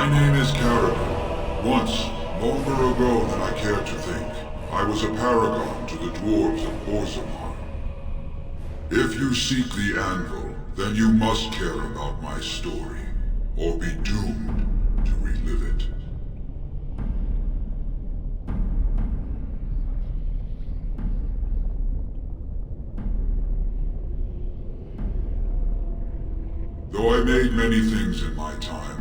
My name is Carrigan. Once, longer ago than I care to think, I was a paragon to the dwarves of Orzammar. If you seek the anvil, then you must care about my story, or be doomed to relive it. Though I made many things in my time,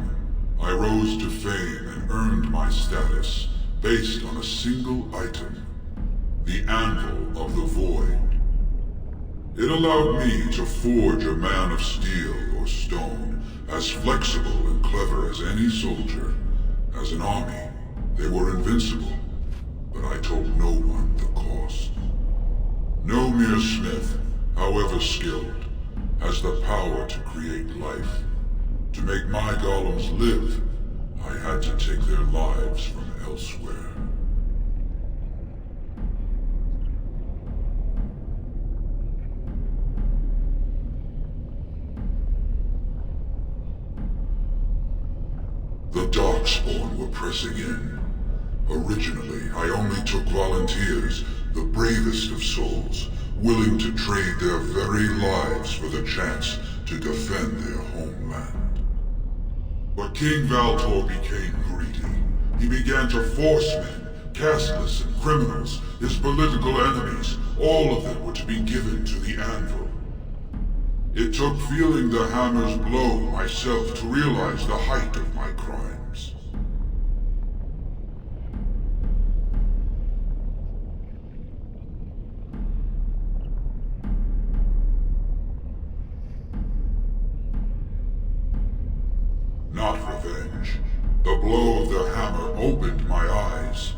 I rose to fame and earned my status based on a single item, the Anvil of the Void. It allowed me to forge a man of steel or stone, as flexible and clever as any soldier. As an army, they were invincible, but I told no one the cost. No mere smith, however skilled, has the power to create life. To make my golems live, I had to take their lives from elsewhere. The Darkspawn were pressing in. Originally, I only took volunteers, the bravest of souls, willing to trade their very lives for the chance to defend their homeland. But King Valtor became greedy. He began to force men, casteless and criminals, his political enemies. All of them were to be given to the Anvil. It took feeling the hammer's blow myself to realize the height of my crimes. Not revenge. The blow of the hammer opened my eyes.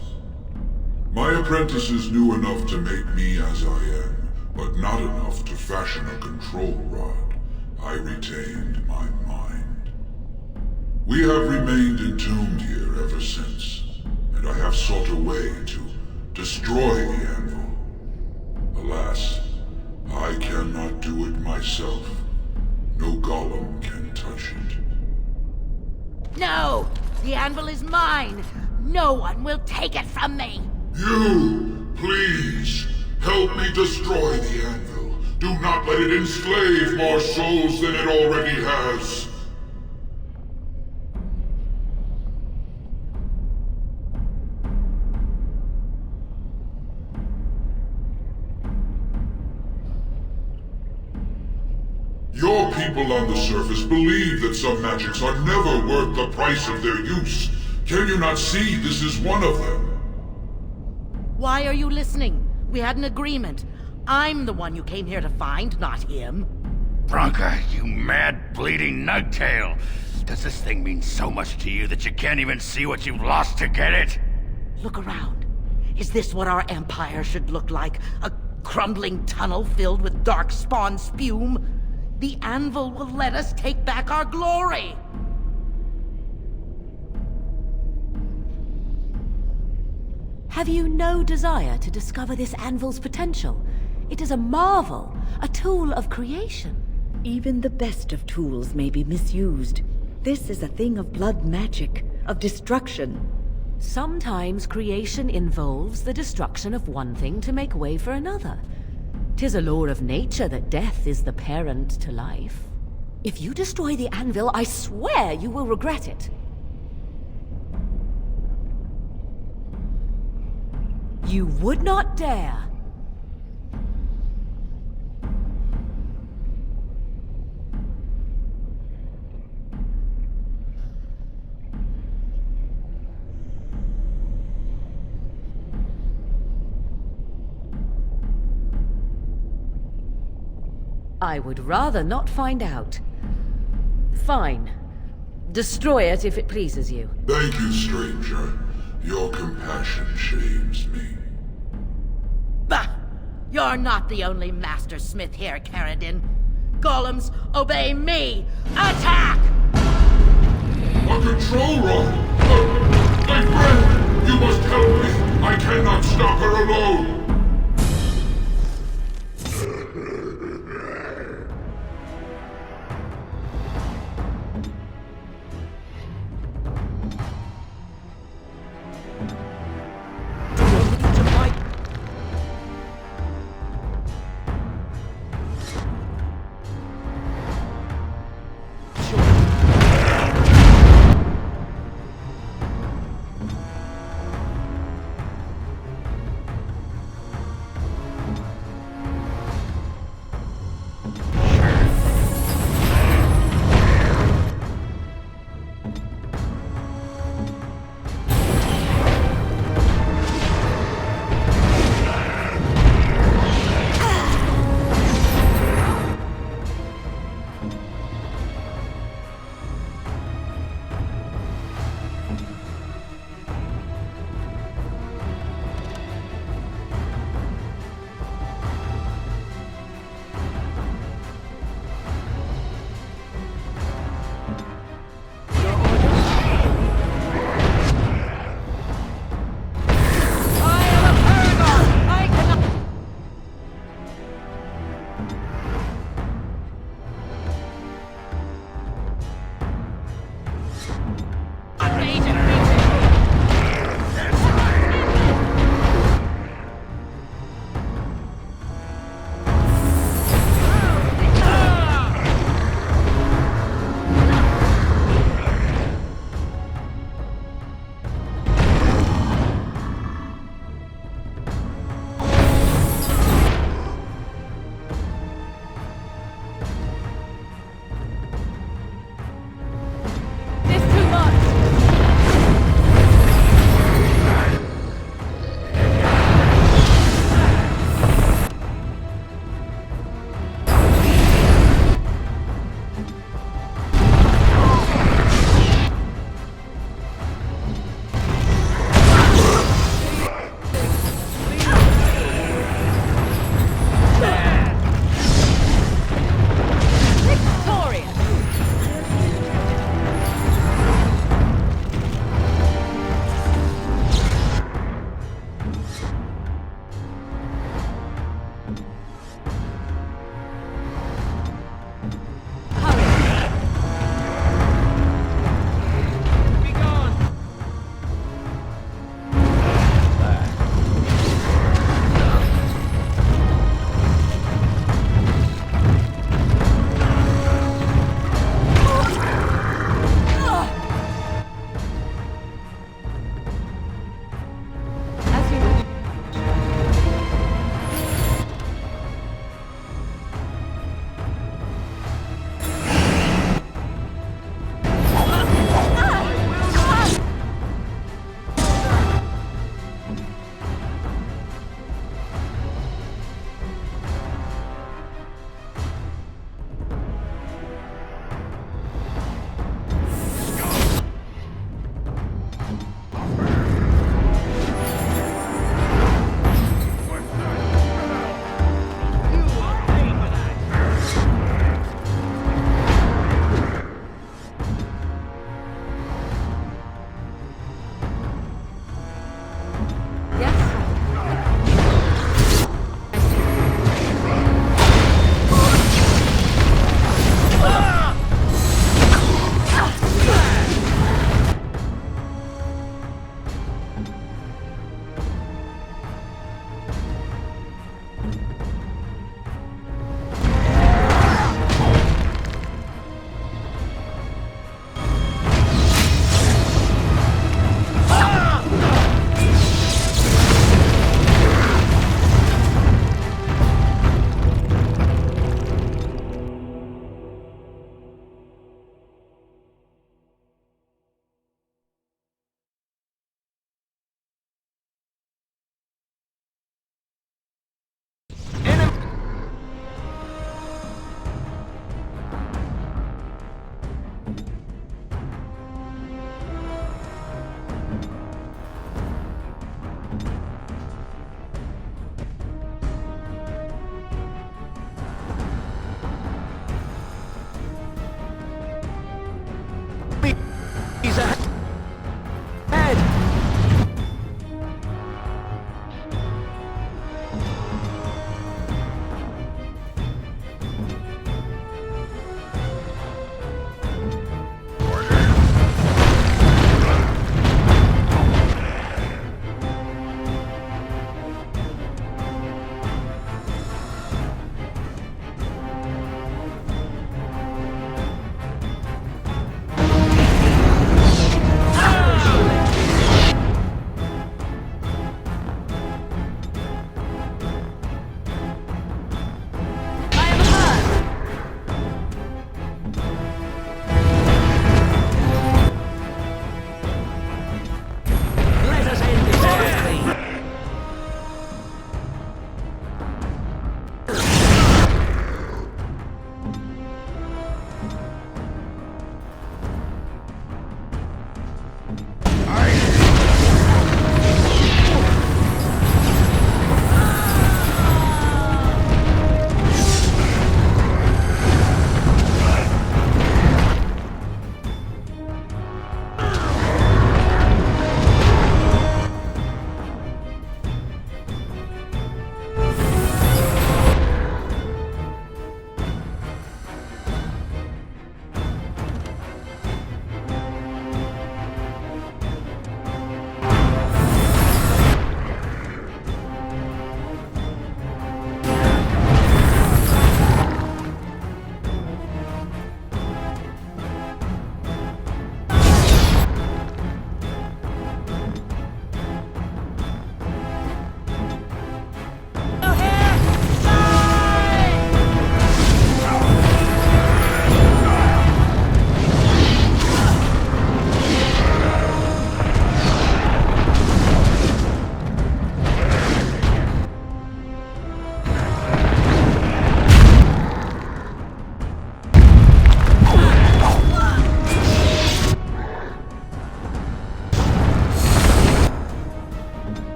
My apprentices knew enough to make me as I am, but not enough to fashion a control rod. I retained my mind. We have remained entombed here ever since, and I have sought a way to destroy the anvil. Alas, I cannot do it myself. No golem can touch it. No! The anvil is mine! No one will take it from me! You, please, help me destroy the anvil. Do not let it enslave more souls than it already has. Your people on the surface believe that some magics are never worth the price of their use. Can you not see this is one of them? Why are you listening? We had an agreement. I'm the one you came here to find, not him. Bronca, you mad, bleeding nugtail! Does this thing mean so much to you that you can't even see what you've lost to get it? Look around. Is this what our empire should look like? A crumbling tunnel filled with darkspawn spume? The anvil will let us take back our glory! Have you no desire to discover this anvil's potential? It is a marvel, a tool of creation. Even the best of tools may be misused. This is a thing of blood magic, of destruction. Sometimes creation involves the destruction of one thing to make way for another. 'Tis a law of nature that death is the parent to life. If you destroy the anvil, I swear you will regret it. You would not dare. I would rather not find out. Fine. Destroy it if it pleases you. Thank you, stranger. Your compassion shames me. Bah! You're not the only master smith here, Carradine. Golems, obey me! Attack! A control rod! My friend! You must help me! I cannot stop her alone!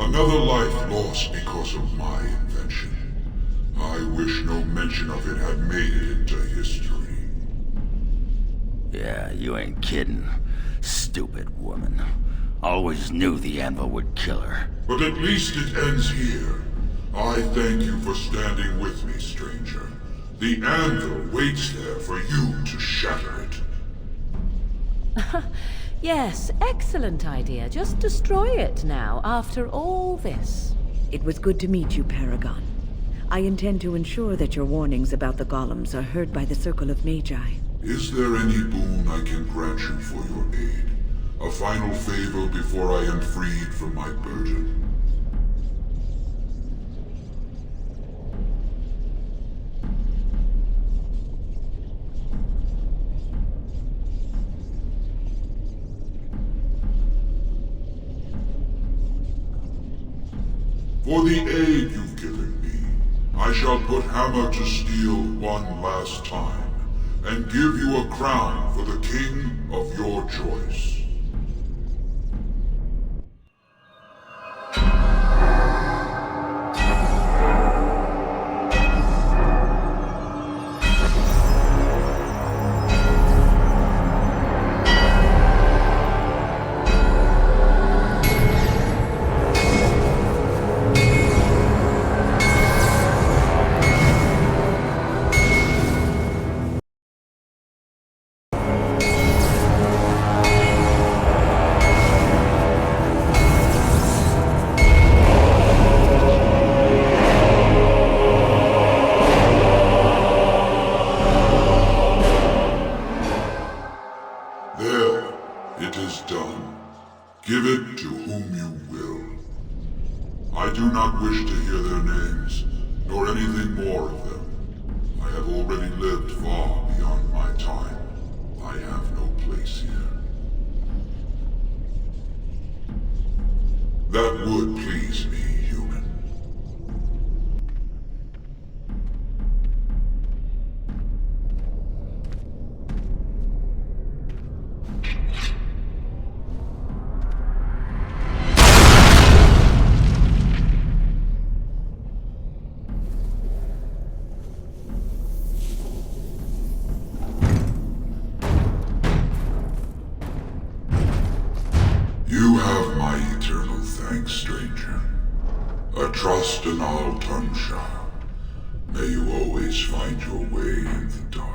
Another life lost because of my invention. I wish no mention of it had made it into history. Yeah, you ain't kidding. Stupid woman. Always knew the anvil would kill her. But at least it ends here. I thank you for standing with me, stranger. The anvil waits there for you to shatter it. Yes, excellent idea. Just destroy it now, after all this. It was good to meet you, Paragon. I intend to ensure that your warnings about the golems are heard by the Circle of Magi. Is there any boon I can grant you for your aid? A final favor before I am freed from my burden? For the aid you've given me, I shall put hammer to steel one last time, and give you a crown for the king of your choice. There, it is done. Give it to whom you will. I do not wish to hear their names, nor anything more of them. I have already lived far beyond my time. I have no place here. That would please me, human. You have my eternal thanks, stranger. A trust and I'll tongue sharp. May you always find your way in the dark.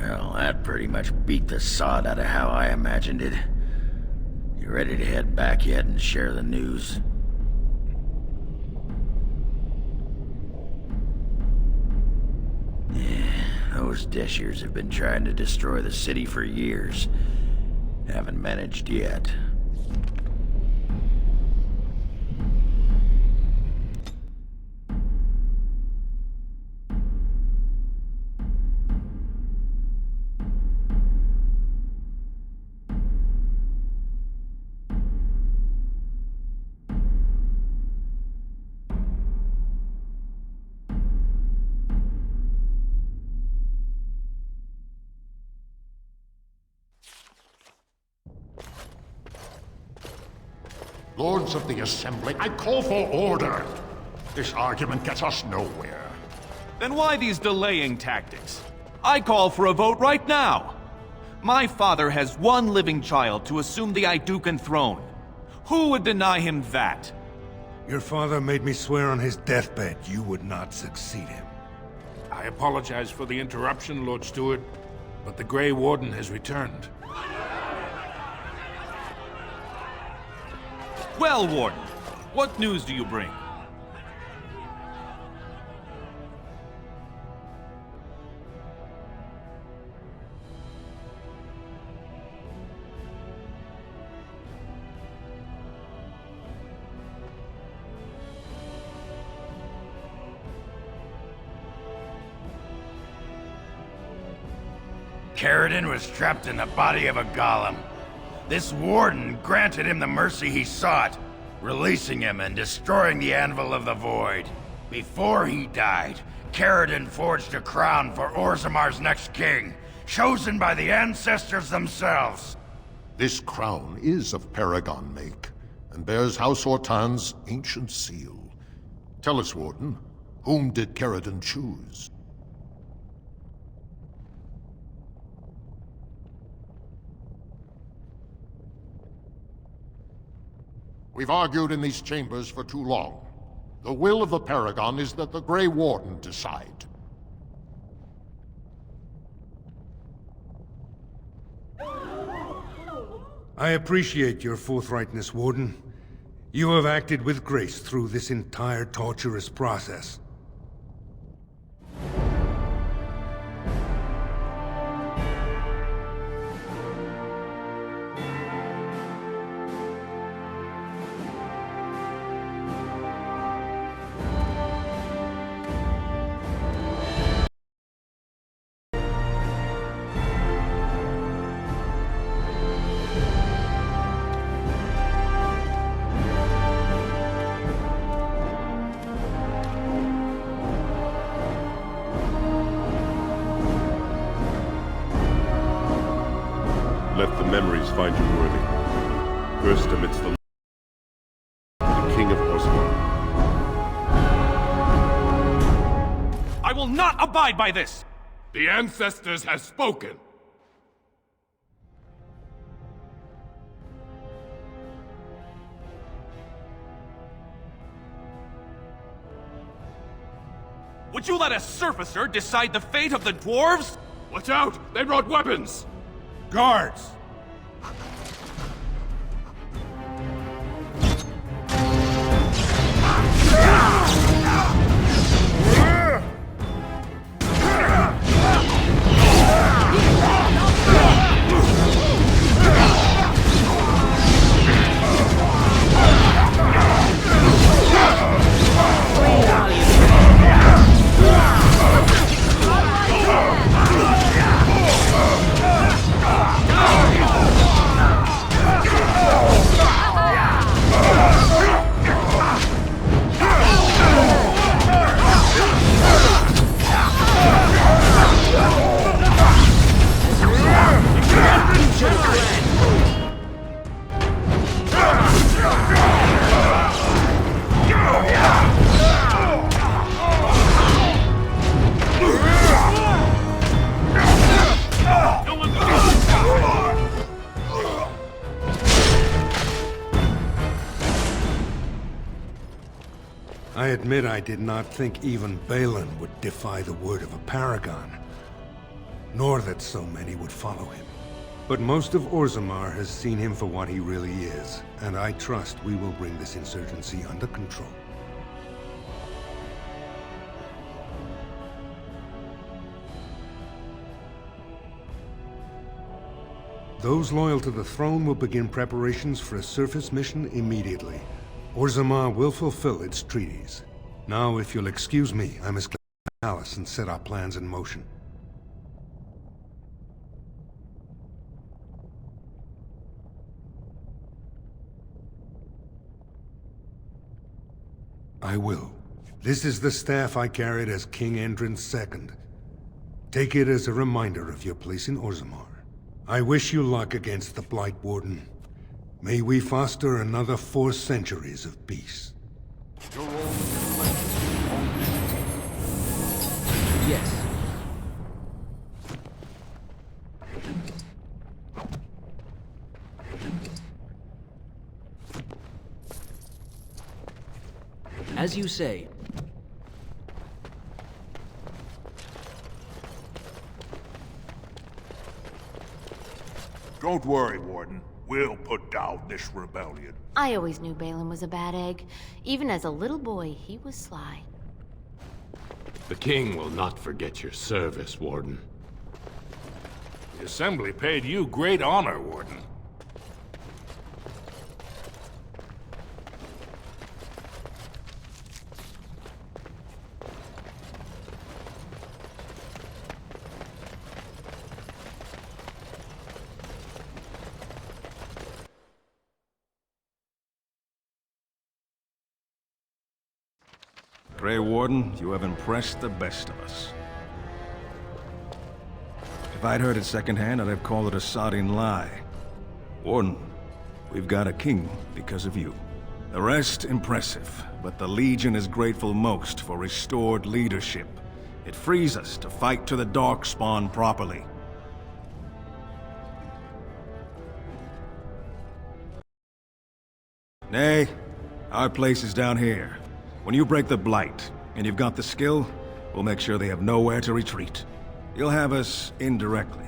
Well, that pretty much beat the sod out of how I imagined it. You ready to head back yet and share the news? Yeah, those Deshirs have been trying to destroy the city for years. Haven't managed yet. Lords of the Assembly, I call for order. This argument gets us nowhere. Then why these delaying tactics? I call for a vote right now. My father has one living child to assume the Idukan throne. Who would deny him that? Your father made me swear on his deathbed you would not succeed him. I apologize for the interruption, Lord Steward, but the Grey Warden has returned. Well, Warden, what news do you bring? Caridin was trapped in the body of a golem. This warden granted him the mercy he sought, releasing him and destroying the Anvil of the Void. Before he died, Caridin forged a crown for Orzamar's next king, chosen by the ancestors themselves. This crown is of Paragon make, and bears House Hortan's ancient seal. Tell us, Warden, whom did Caridin choose? We've argued in these chambers for too long. The will of the Paragon is that the Grey Warden decide. I appreciate your forthrightness, Warden. You have acted with grace through this entire torturous process. Let the memories find you worthy. First amidst the King of Orzammar. I will not abide by this! The ancestors have spoken. Would you let a surfacer decide the fate of the dwarves? Watch out! They brought weapons! Guards! I admit I did not think even Balin would defy the word of a paragon, nor that so many would follow him. But most of Orzammar has seen him for what he really is, and I trust we will bring this insurgency under control. Those loyal to the throne will begin preparations for a surface mission immediately. Orzammar will fulfill its treaties. Now, if you'll excuse me, I must go to the palace and set our plans in motion. I will. This is the staff I carried as King Endrin's II. Take it as a reminder of your place in Orzammar. I wish you luck against the Blight Warden. May we foster another 4 centuries of peace. Yes. As you say. Don't worry, Warden. We'll put down this rebellion. I always knew Balin was a bad egg. Even as a little boy, he was sly. The king will not forget your service, Warden. The Assembly paid you great honor, Warden. Grey Warden, you have impressed the best of us. If I'd heard it secondhand, I'd have called it a sodding lie. Warden, we've got a king because of you. The rest, impressive, but the Legion is grateful most for restored leadership. It frees us to fight to the Darkspawn properly. Nay, our place is down here. When you break the Blight, and you've got the skill, we'll make sure they have nowhere to retreat. You'll have us indirectly.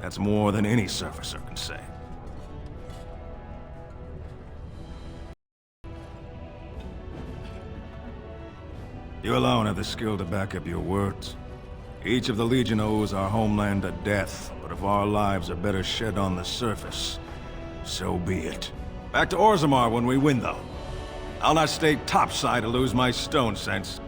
That's more than any surfacer can say. You alone have the skill to back up your words. Each of the Legion owes our homeland a death, but if our lives are better shed on the surface, so be it. Back to Orzammar when we win, though. I'll not stay topside to lose my stone sense.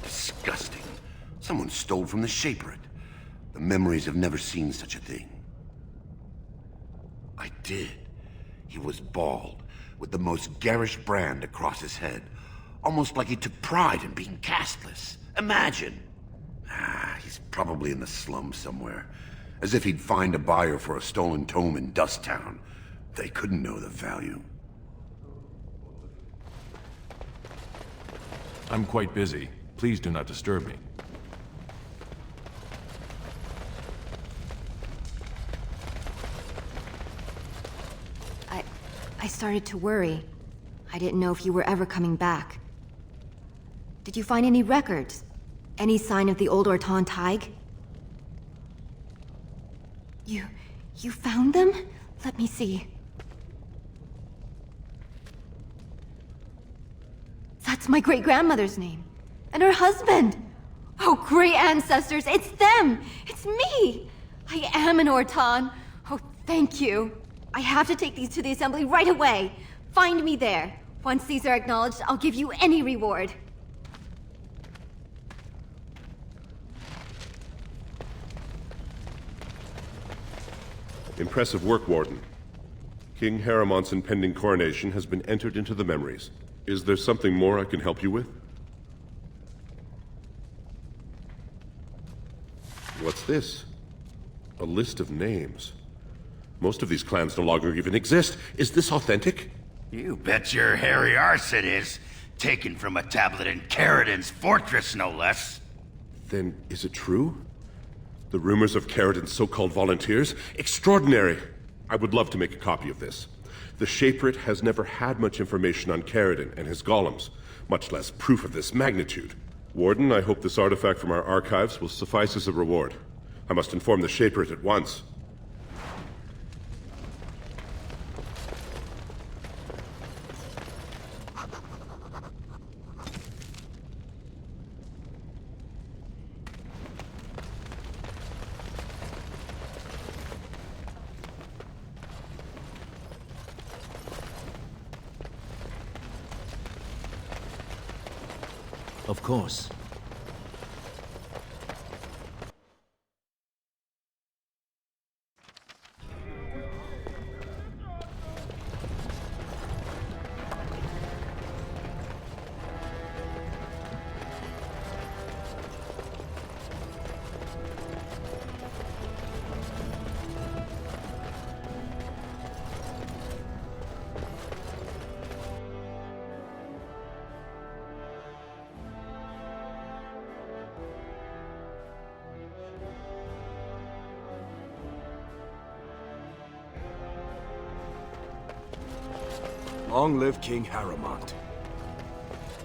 Disgusting. Someone stole from the Shaper. The memories have never seen such a thing. I did. He was bald, with the most garish brand across his head. Almost like he took pride in being castless. Imagine! He's probably in the slums somewhere. As if he'd find a buyer for a stolen tome in Dust Town. They couldn't know the value. I'm quite busy. Please do not disturb me. I started to worry. I didn't know if you were ever coming back. Did you find any records? Any sign of the old Orton Tig? You found them? Let me see. That's my great-grandmother's name. And her husband! Oh, great ancestors, it's them! It's me! I am an Orton. Oh, thank you. I have to take these to the Assembly right away. Find me there. Once these are acknowledged, I'll give you any reward. Impressive work, Warden. King Haramont's impending coronation has been entered into the memories. Is there something more I can help you with? What's this? A list of names. Most of these clans no longer even exist. Is this authentic? You bet your hairy arse it is. taken from a tablet in Caridin's fortress, no less. Then is it true? The rumors of Caridin's so-called volunteers? Extraordinary! I would love to make a copy of this. The Shaperate has never had much information on Caridin and his golems, much less proof of this magnitude. Warden, I hope this artifact from our archives will suffice as a reward. I must inform the Shaperate at once. Of course. Long live King Harrowmont.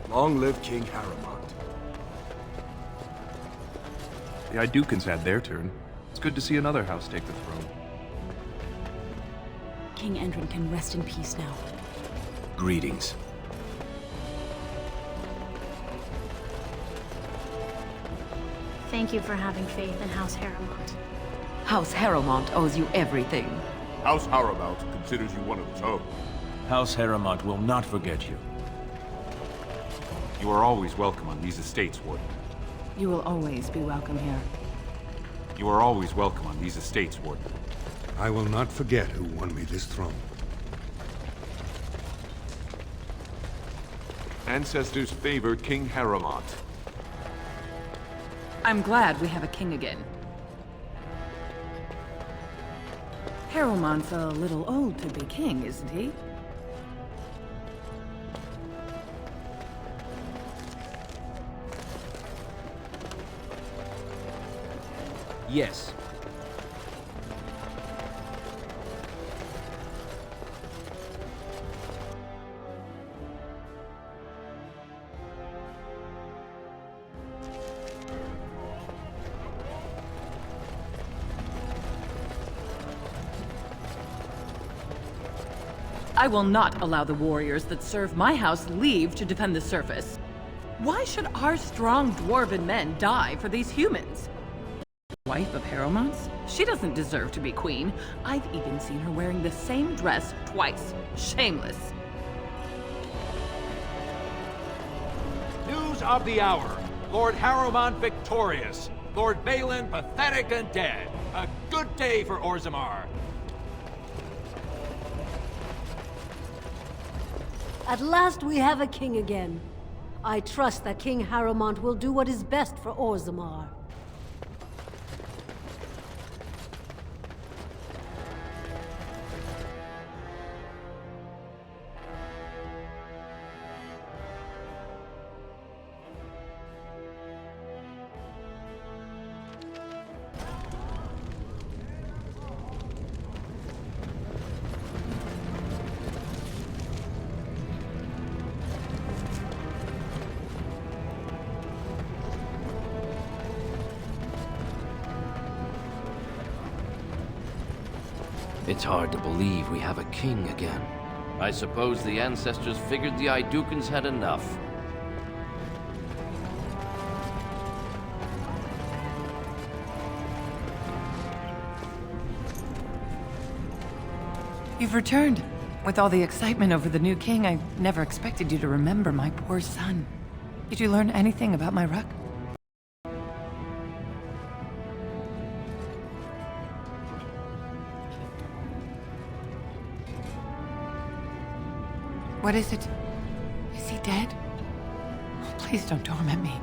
Long live King Harrowmont. The Idukans had their turn. It's good to see another house take the throne. King Endrin can rest in peace now. Greetings. Thank you for having faith in House Harrowmont. House Harrowmont owes you everything. House Harrowmont considers you one of its own. House Harrowmont will not forget you. You are always welcome on these estates, Warden. You will always be welcome here. You are always welcome on these estates, Warden. I will not forget who won me this throne. Ancestors favor King Harrowmont. I'm glad we have a king again. Harrowmont's a little old to be king, isn't he? Yes. I will not allow the warriors that serve my house leave to defend the surface. Why should our strong dwarven men die for these humans? Wife of Harrowmont's? She doesn't deserve to be queen. I've even seen her wearing the same dress twice. Shameless. News of the hour. Lord Harrowmont victorious. Lord Balin pathetic and dead. A good day for Orzammar. At last we have a king again. I trust that King Harrowmont will do what is best for Orzammar. It's hard to believe we have a king again. I suppose the ancestors figured the Idukans had enough. You've returned. With all the excitement over the new king, I never expected you to remember my poor son. Did you learn anything about my ruck? What is it? Is he dead? Oh, please don't torment me.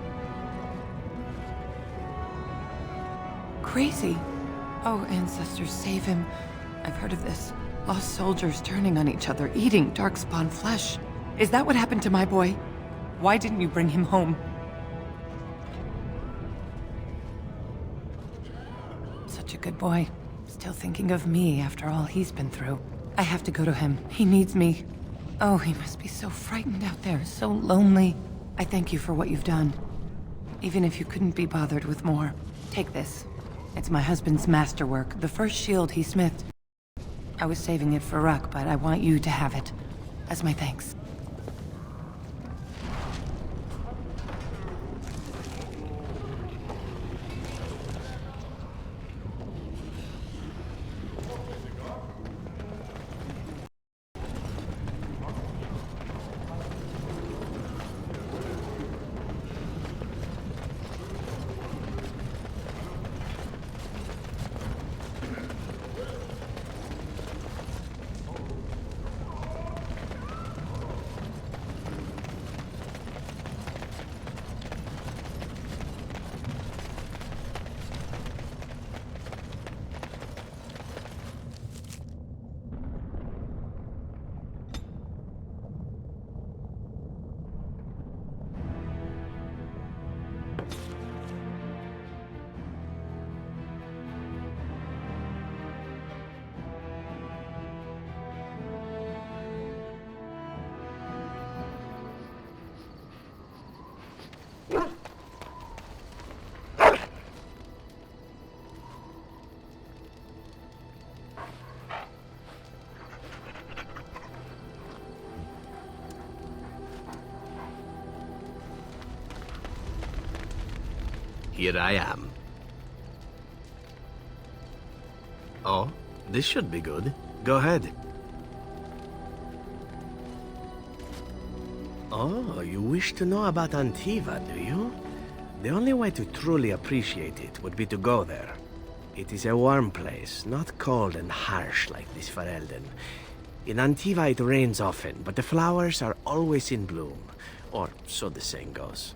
Crazy. Oh, ancestors, save him. I've heard of this. Lost soldiers turning on each other, eating darkspawn flesh. Is that what happened to my boy? Why didn't you bring him home? Such a good boy. Still thinking of me after all he's been through. I have to go to him. He needs me. Oh, he must be so frightened out there, so lonely. I thank you for what you've done. Even if you couldn't be bothered with more. Take this. It's my husband's masterwork, the first shield he smithed. I was saving it for Ruck, but I want you to have it. As my thanks. Here I am. Oh, this should be good. Go ahead. Oh, you wish to know about Antiva, do you? The only way to truly appreciate it would be to go there. It is a warm place, not cold and harsh like this Ferelden. In Antiva it rains often, but the flowers are always in bloom. Or so the saying goes.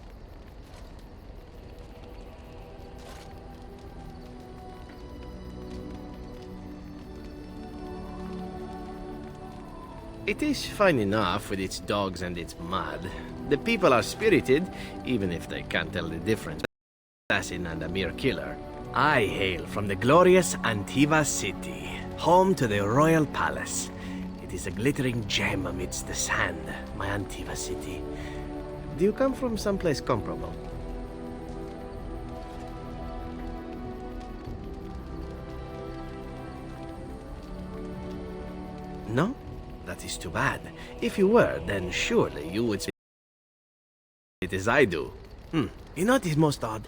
It is fine enough with its dogs and its mud. The people are spirited, even if they can't tell the difference. Assassin and a mere killer. I hail from the glorious Antiva city, home to the royal palace. It is a glittering gem amidst the sand, my Antiva city. Do you come from someplace comparable? No? That is too bad. If you were, then surely you would say it as I do. You know what is most odd?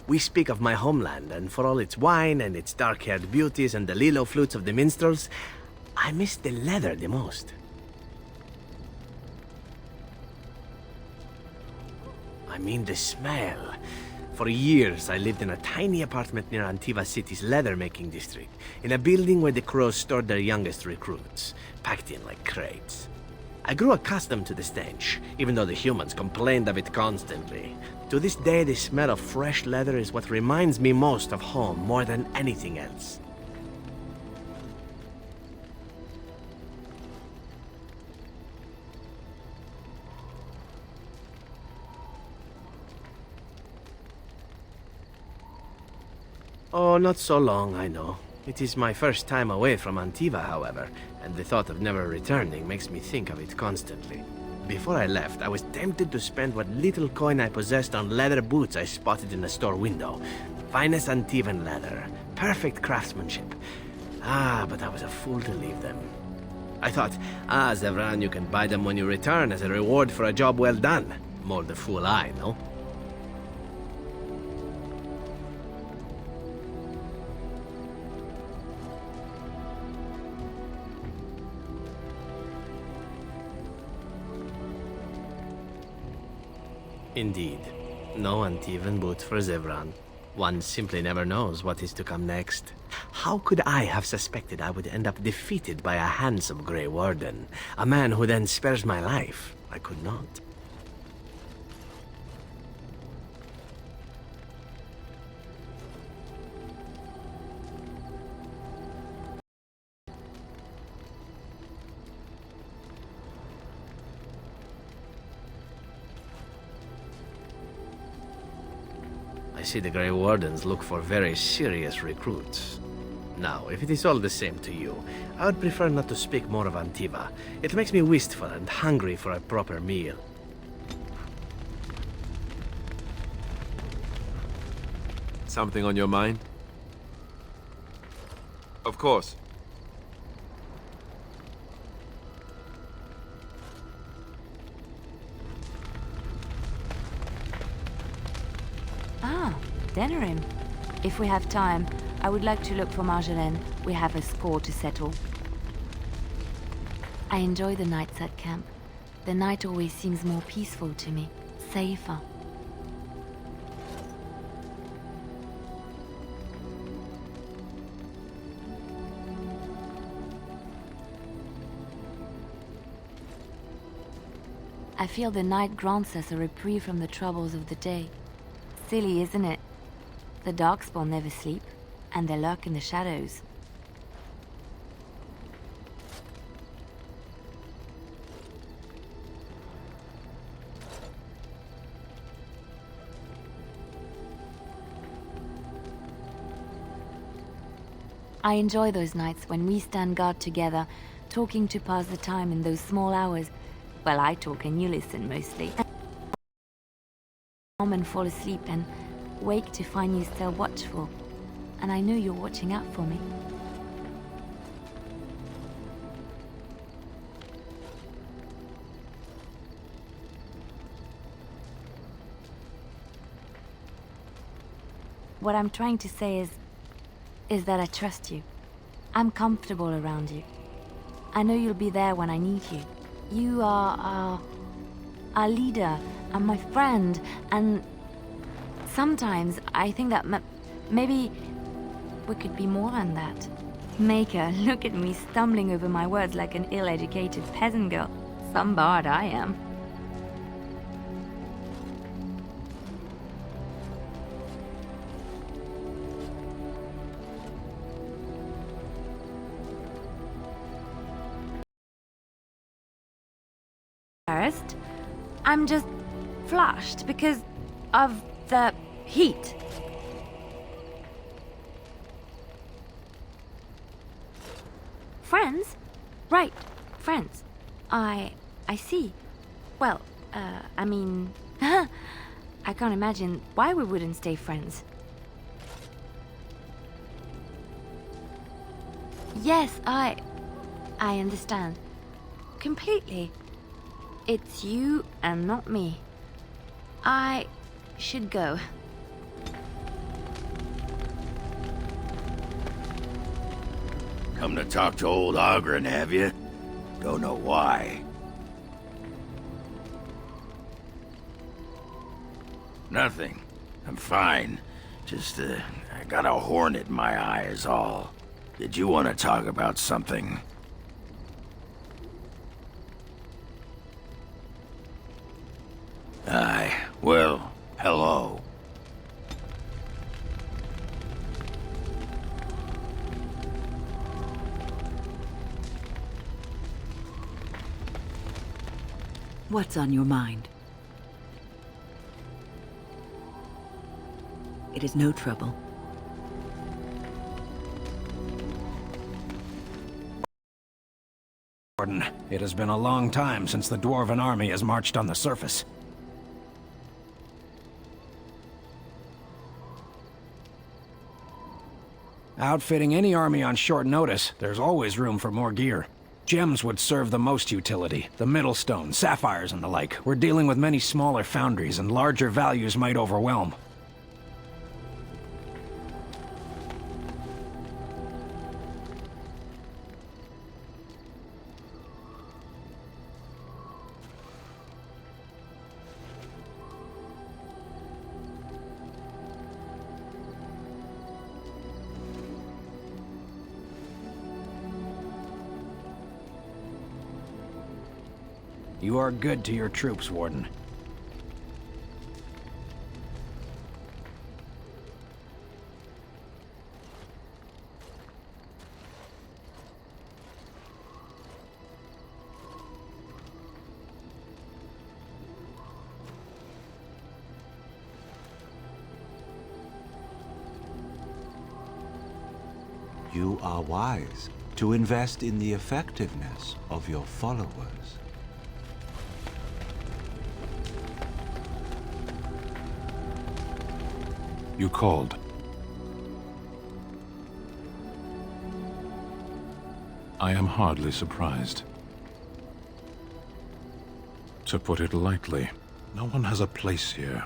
We speak of my homeland, and for all its wine and its dark-haired beauties and the lilo flutes of the minstrels, I miss the leather the most. I mean the smell. For years, I lived in a tiny apartment near Antiva City's leather-making district, in a building where the crows stored their youngest recruits, packed in like crates. I grew accustomed to the stench, even though the humans complained of it constantly. To this day, the smell of fresh leather is what reminds me most of home more than anything else. Oh, not so long, I know. It is my first time away from Antiva, however, and the thought of never returning makes me think of it constantly. Before I left, I was tempted to spend what little coin I possessed on leather boots I spotted in a store window. Finest Antivan leather, perfect craftsmanship. But I was a fool to leave them. I thought, Zevran, you can buy them when you return as a reward for a job well done. More the fool I, no? Indeed. No Antivan boot for Zevran. One simply never knows what is to come next. How could I have suspected I would end up defeated by a handsome Grey Warden? A man who then spares my life? I could not. see the Grey Wardens look for very serious recruits. Now, if it is all the same to you, I would prefer not to speak more of Antiva. It makes me wistful and hungry for a proper meal. Something on your mind? Of course. Ah, Denerim. If we have time, I would like to look for Marjolaine. We have a score to settle. I enjoy the nights at camp. The night always seems more peaceful to me, safer. I feel the night grants us a reprieve from the troubles of the day. Silly, isn't it? The Darkspawn never sleep, and they lurk in the shadows. I enjoy those nights when we stand guard together, talking to pass the time in those small hours. Well, I talk and you listen mostly. And fall asleep and wake to find you still watchful. And I know you're watching out for me. What I'm trying to say is that I trust you. I'm comfortable around you. I know you'll be there when I need you. You are our leader and my friend, and sometimes I think that maybe we could be more than that. Maker, look at me stumbling over my words like an ill-educated peasant girl. Some bard I am. Embarrassed. I'm just flushed because of the heat. Friends? Right, friends. I see. Well, I mean, I can't imagine why we wouldn't stay friends. Yes, I understand. Completely. It's you and not me. I should go. Come to talk to old Ogren, have you? Don't know why. Nothing. I'm fine. Just, I got a hornet in my eye is all. Did you want to talk about something? Aye. Well, hello. What's on your mind? It is no trouble. It has been a long time since the Dwarven army has marched on the surface. Outfitting any army on short notice, there's always room for more gear. Gems would serve the most utility. The Middlestone, sapphires and the like. We're dealing with many smaller foundries, and larger values might overwhelm. You are good to your troops, Warden. You are wise to invest in the effectiveness of your followers. You called. I am hardly surprised. To put it lightly, no one has a place here.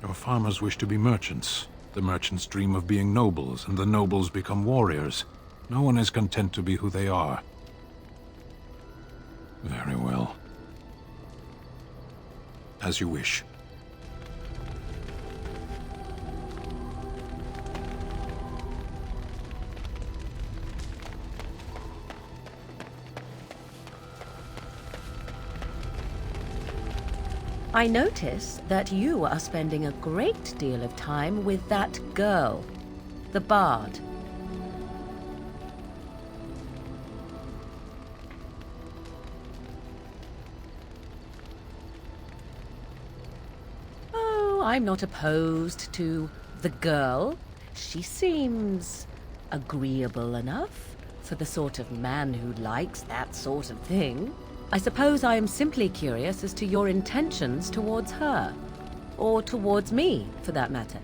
Your farmers wish to be merchants. The merchants dream of being nobles, and the nobles become warriors. No one is content to be who they are. Very well. As you wish. I notice that you are spending a great deal of time with that girl, the bard. Oh, I'm not opposed to the girl. She seems agreeable enough for the sort of man who likes that sort of thing. I suppose I am simply curious as to your intentions towards her. Or towards me, for that matter.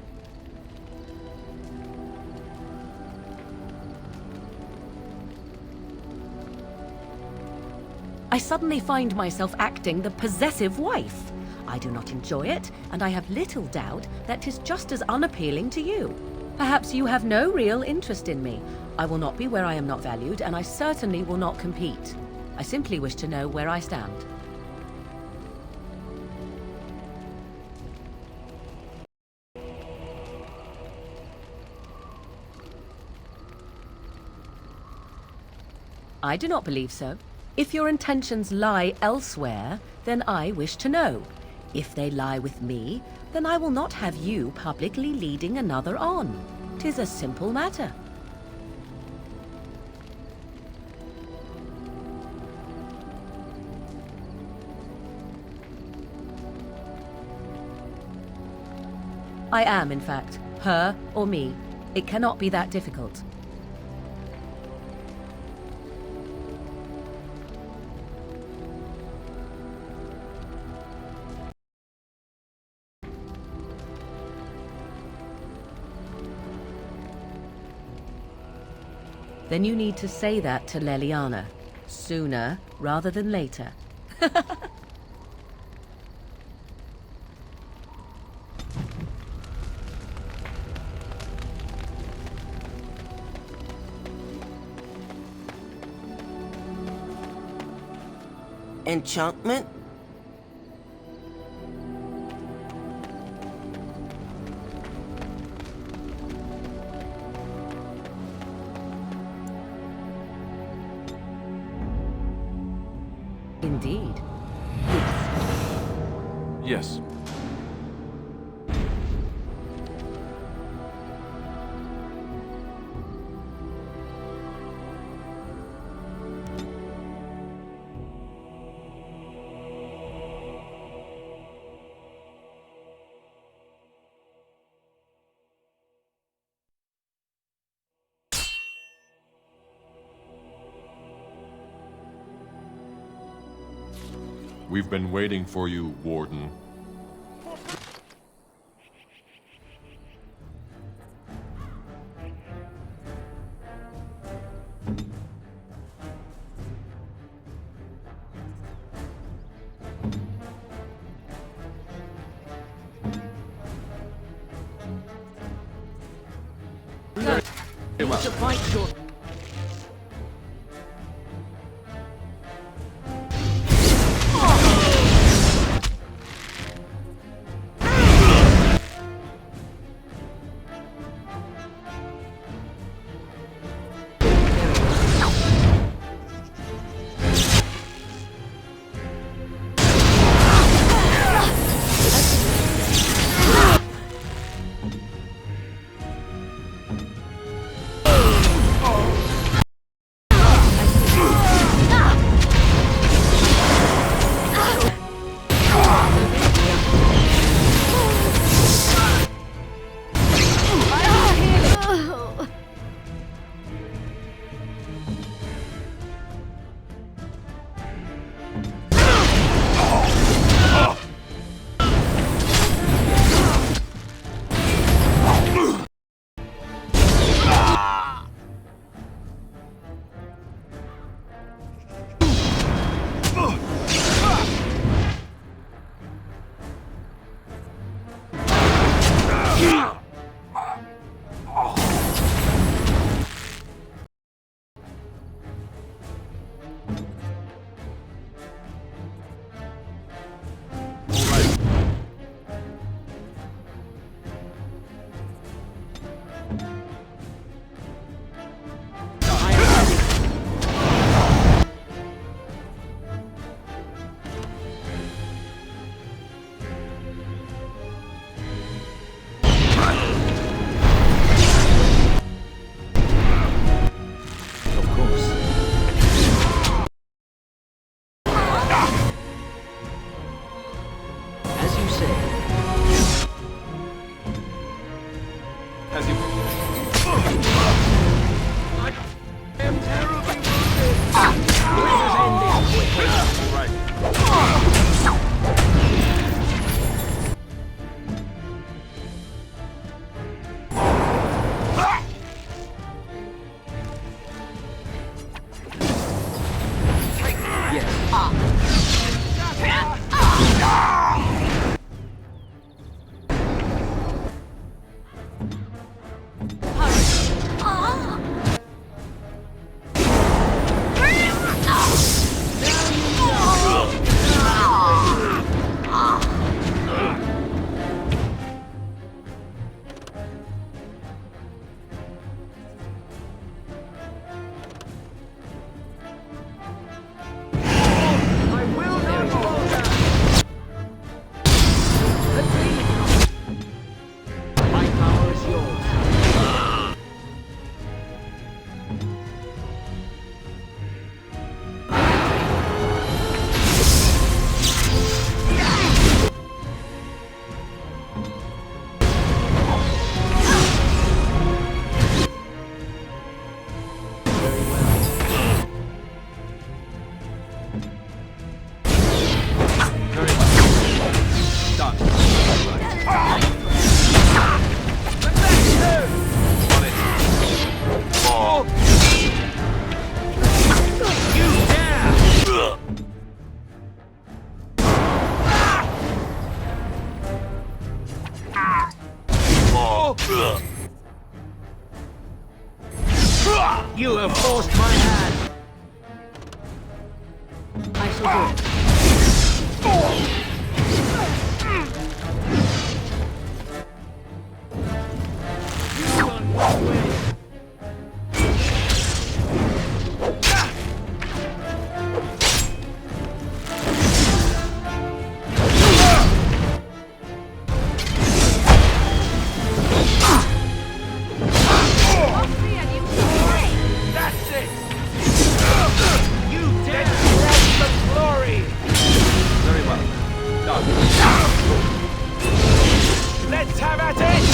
I suddenly find myself acting the possessive wife. I do not enjoy it, and I have little doubt that 'tis just as unappealing to you. Perhaps you have no real interest in me. I will not be where I am not valued, and I certainly will not compete. I simply wish to know where I stand. I do not believe so. If your intentions lie elsewhere, then I wish to know. If they lie with me, then I will not have you publicly leading another on. 'Tis a simple matter. I am, in fact. Her or me. It cannot be that difficult. Then you need to say that to Leliana. Sooner rather than later. Enchantment? Indeed. Yes. We've been waiting for you, Warden. We should fight your... You have forced my hand. I shall do it. That's it! You did grasp the glory! Very well. Done. Let's have at it!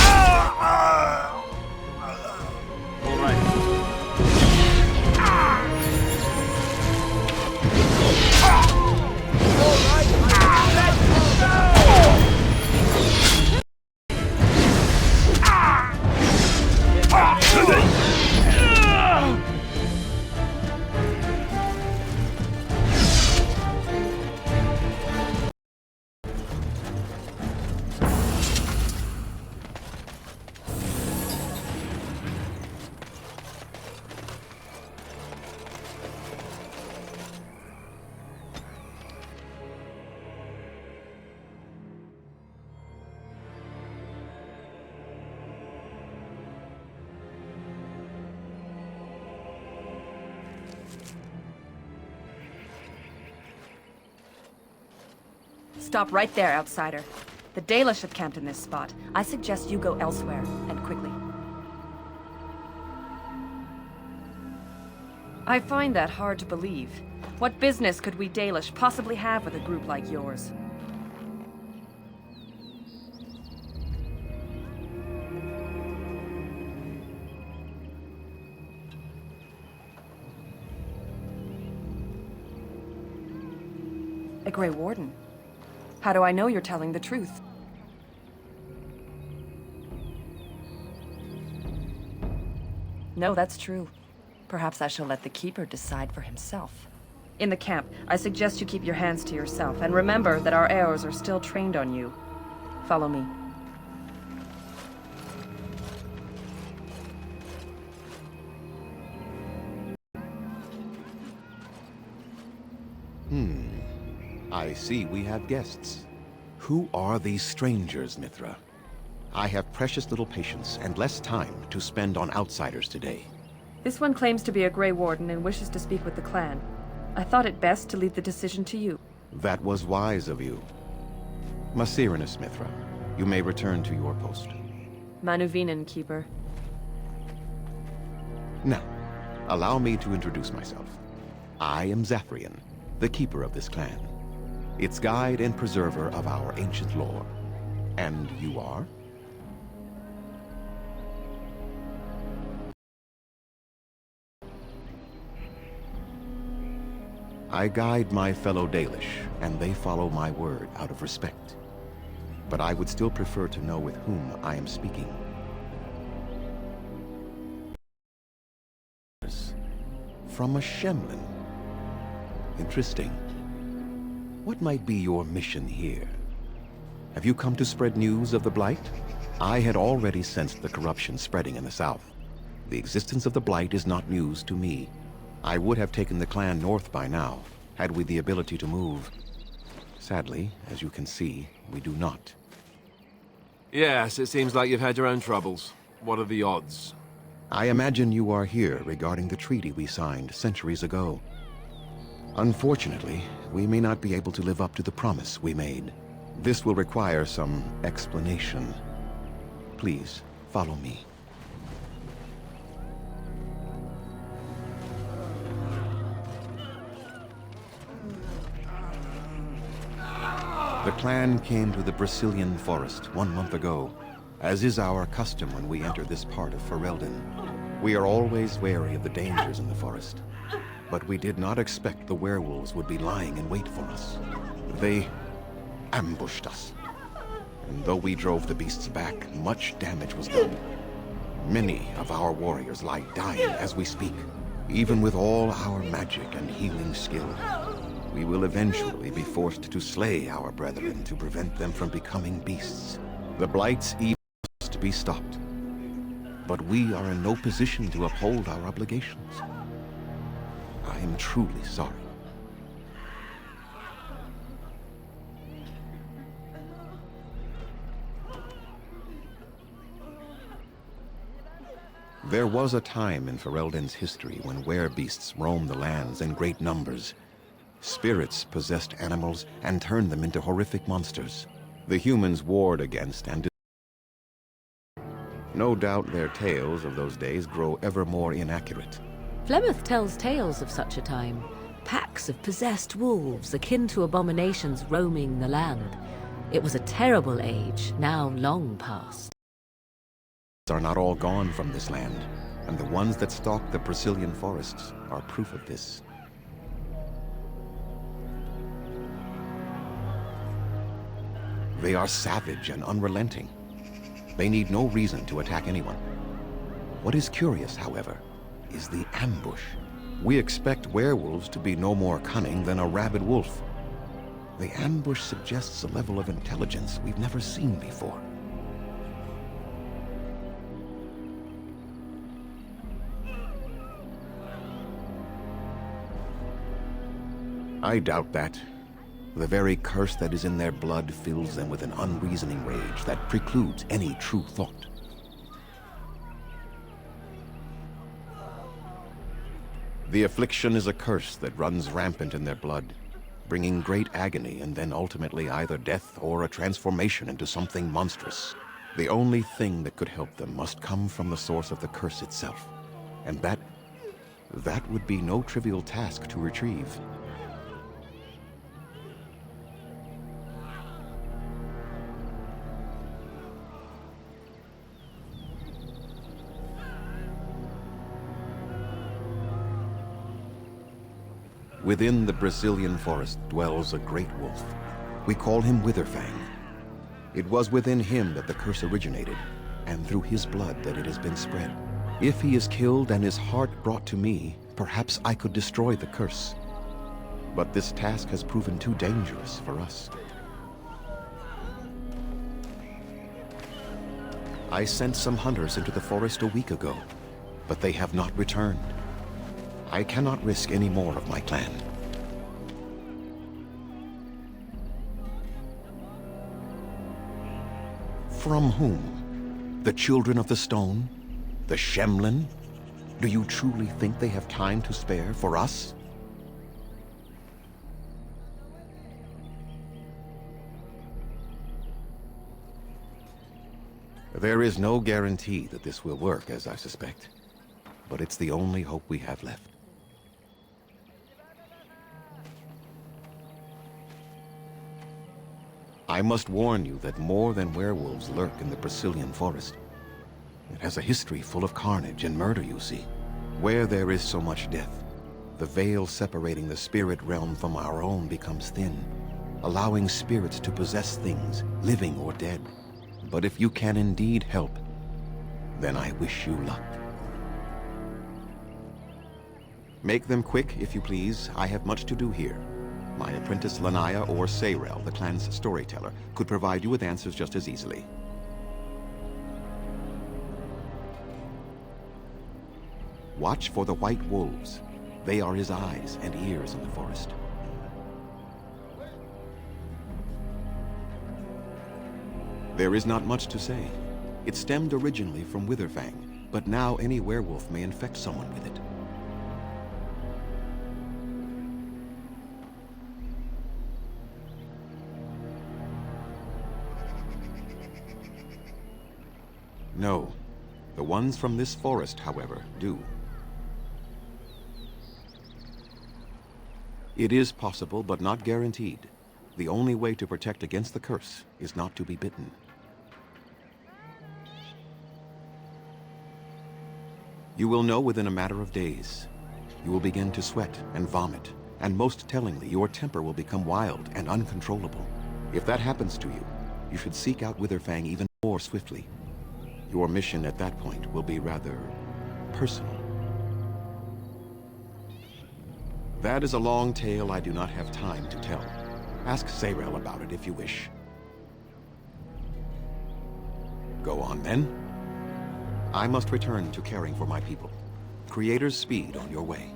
All right. Stop right there, outsider. The Dalish have camped in this spot. I suggest you go elsewhere, and quickly. I find that hard to believe. What business could we Dalish possibly have with a group like yours? A Grey Warden? How do I know you're telling the truth? No, that's true. Perhaps I shall let the Keeper decide for himself. In the camp, I suggest you keep your hands to yourself, and remember that our arrows are still trained on you. Follow me. I see we have guests. Who are these strangers, Mithra? I have precious little patience and less time to spend on outsiders today. This one claims to be a Grey Warden and wishes to speak with the clan. I thought it best to leave the decision to you. That was wise of you. Masirinus, Mithra, you may return to your post. Manuvinen, Keeper. Now, allow me to introduce myself. I am Zathrian, the keeper of this clan, its guide and preserver of our ancient lore. And you are? I guide my fellow Dalish, and they follow my word out of respect. But I would still prefer to know with whom I am speaking. From a Shemlin. Interesting. What might be your mission here? Have you come to spread news of the Blight? I had already sensed the corruption spreading in the south. The existence of the Blight is not news to me. I would have taken the clan north by now, had we the ability to move. Sadly, as you can see, we do not. Yes, it seems like you've had your own troubles. What are the odds? I imagine you are here regarding the treaty we signed centuries ago. Unfortunately, we may not be able to live up to the promise we made. This will require some explanation. Please, follow me. The clan came to the Brazilian forest 1 month ago, as is our custom when we enter this part of Ferelden. We are always wary of the dangers in the forest, but we did not expect the werewolves would be lying in wait for us. They ambushed us, and though we drove the beasts back, much damage was done. Many of our warriors lie dying as we speak, even with all our magic and healing skill. We will eventually be forced to slay our brethren to prevent them from becoming beasts. The Blight's evil must be stopped. but we are in no position to uphold our obligations. I am truly sorry. There was a time in Ferelden's history when werebeasts roamed the lands in great numbers. Spirits possessed animals and turned them into horrific monsters. The humans warred against and no doubt their tales of those days grow ever more inaccurate. Flemeth tells tales of such a time. Packs of possessed wolves akin to abominations roaming the land. It was a terrible age, now long past. Are not all gone from this land, and the ones that stalk the Brazilian forests are proof of this. They are savage and unrelenting. They need no reason to attack anyone. What is curious, however, is the ambush. We expect werewolves to be no more cunning than a rabid wolf. The ambush suggests a level of intelligence we've never seen before. I doubt that. The very curse that is in their blood fills them with an unreasoning rage that precludes any true thought. The affliction is a curse that runs rampant in their blood, bringing great agony and then ultimately either death or a transformation into something monstrous. The only thing that could help them must come from the source of the curse itself, and that would be no trivial task to retrieve. Within the Brazilian forest dwells a great wolf. We call him Witherfang. It was within him that the curse originated, and through his blood that it has been spread. If he is killed and his heart brought to me, perhaps I could destroy the curse. But this task has proven too dangerous for us. I sent some hunters into the forest a week ago, but they have not returned. I cannot risk any more of my clan. From whom? The Children of the Stone? The Shemlin? Do you truly think they have time to spare for us? There is no guarantee that this will work, as I suspect. But it's the only hope we have left. I must warn you that more than werewolves lurk in the Brazilian forest. It has a history full of carnage and murder, you see. Where there is so much death, the veil separating the spirit realm from our own becomes thin, allowing spirits to possess things, living or dead. But if you can indeed help, then I wish you luck. Make them quick, if you please. I have much to do here. My apprentice Lanaya or Sayrel, the clan's storyteller, could provide you with answers just as easily. Watch for the white wolves. They are his eyes and ears in the forest. There is not much to say. It stemmed originally from Witherfang, but now any werewolf may infect someone with it. No. The ones from this forest, however, do. It is possible, but not guaranteed. The only way to protect against the curse is not to be bitten. You will know within a matter of days. You will begin to sweat and vomit, and most tellingly, your temper will become wild and uncontrollable. If that happens to you, you should seek out Witherfang even more swiftly. Your mission at that point will be rather personal. That is a long tale I do not have time to tell. Ask Sayrel about it if you wish. Go on then. I must return to caring for my people. Creator's speed on your way.